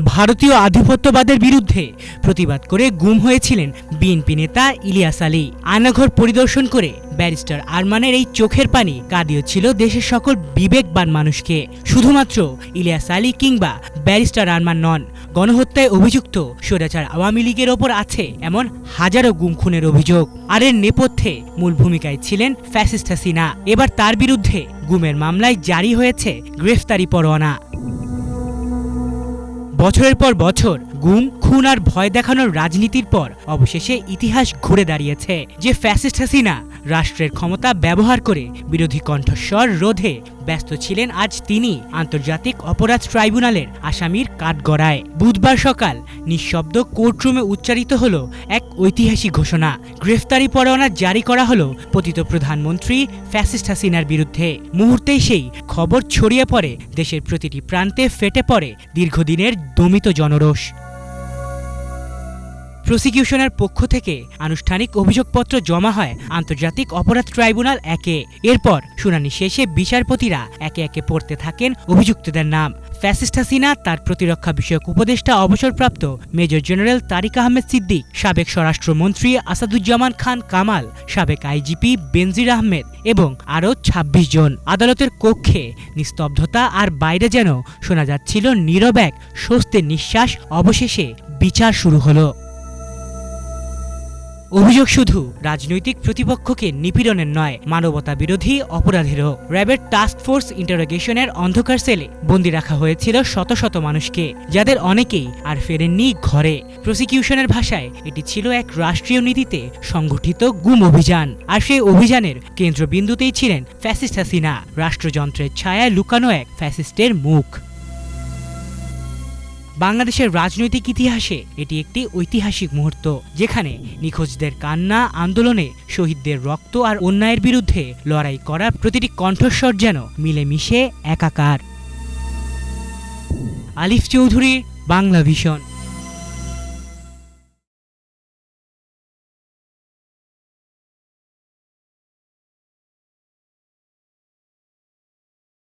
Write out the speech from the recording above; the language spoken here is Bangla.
ভারতীয় আধিপত্যবাদের বিরুদ্ধে প্রতিবাদ করে গুম হয়েছিলেন বিএনপি নেতা ইলিয়াস আলী। আয়নাঘর পরিদর্শন করে ব্যারিস্টার আরমানের এই চোখের পানি কাঁদিয়েছিল দেশের সকল বিবেকবান মানুষকে। শুধুমাত্র ইলিয়াস আলী কিংবা ব্যারিস্টার আরমান নন, গণহত্যায় অভিযুক্ত স্বৈরাচার আওয়ামী লীগের ওপর আছে এমন হাজারো গুম খুনের অভিযোগ। আর এর নেপথ্যে মূল ভূমিকায় ছিলেন ফ্যাসিস্ট হাসিনা। এবার তার বিরুদ্ধে গুমের মামলায় জারি হয়েছে গ্রেফতারি পরোয়ানা। বছরের পর বছর গুম, খুন আর ভয় দেখানোর রাজনীতির পর অবশেষে ইতিহাস ঘুরে দাঁড়িয়েছে যে ফ্যাসিস্ট হাসিনা রাষ্ট্রের ক্ষমতা ব্যবহার করে বিরোধী কণ্ঠস্বর রোধে ব্যস্ত ছিলেন। আজ তিনি আন্তর্জাতিক অপরাধ ট্রাইব্যুনালের আসামির কাঠগড়ায়। বুধবার সকাল নিঃশব্দ কোর্টরুমে উচ্চারিত হল এক ঐতিহাসিক ঘোষণা। গ্রেফতারি পরোয়ানা জারি করা হলো পতিত প্রধানমন্ত্রী ফ্যাসিস্ট হাসিনার বিরুদ্ধে। মুহূর্তেই সেই খবর ছড়িয়ে পড়ে দেশের প্রতিটি প্রান্তে, ফেটে পড়ে দীর্ঘদিনের দমিত জনরোষ। প্রসিকিউশনের পক্ষ থেকে আনুষ্ঠানিক অভিযোগপত্র জমা হয় আন্তর্জাতিক অপরাধ ট্রাইব্যুনাল 1-এ। এরপর শুনানি শেষে বিচারপতিরা একে একে পড়তে থাকেন অভিযুক্তদের নাম। ফ্যাসিস্ট হাসিনা, তার প্রতিরক্ষা বিষয়ক উপদেষ্টা অবসরপ্রাপ্ত মেজর জেনারেল তারিক আহমেদ সিদ্দিক, সাবেক স্বরাষ্ট্রমন্ত্রী আসাদুজ্জামান খান কামাল, সাবেক আইজিপি বেনজির আহমেদ এবং আরও ২৬ জন। আদালতের কক্ষে নিস্তব্ধতা, আর বাইরে যেন শোনা যাচ্ছিল নীরব এক স্বস্তির নিঃশ্বাস। অবশেষে বিচার শুরু হলো। অভিযোগ শুধু রাজনৈতিক প্রতিপক্ষকে নিপীড়নের নয়, মানবতা বিরোধী অপরাধেরও। র্যাবের টাস্ক ফোর্স ইন্টারোগেশনের অন্ধকার সেলে বন্দী রাখা হয়েছিল শত শত মানুষকে, যাদের অনেকেই আর ফেরেননি ঘরে। প্রসিকিউশনের ভাষায় এটি ছিল এক রাষ্ট্রীয় নীতিতে সংগঠিত গুম অভিযান। আর সেই অভিযানের কেন্দ্রবিন্দুতেই ছিলেন ফ্যাসিস্ট হাসিনা, রাষ্ট্রযন্ত্রের ছায়ায় লুকানো এক ফ্যাসিস্টের মুখ। বাংলাদেশের রাজনৈতিক ইতিহাসে এটি একটি ঐতিহাসিক মুহূর্ত, যেখানে নিখোঁজদের কান্না, আন্দোলনে শহীদদের রক্ত আর অন্যায়ের বিরুদ্ধে লড়াই করা প্রতিটি কণ্ঠস্বর যেন মিলেমিশে একাকার। আলিফ চৌধুরী, বাংলা ভিশন।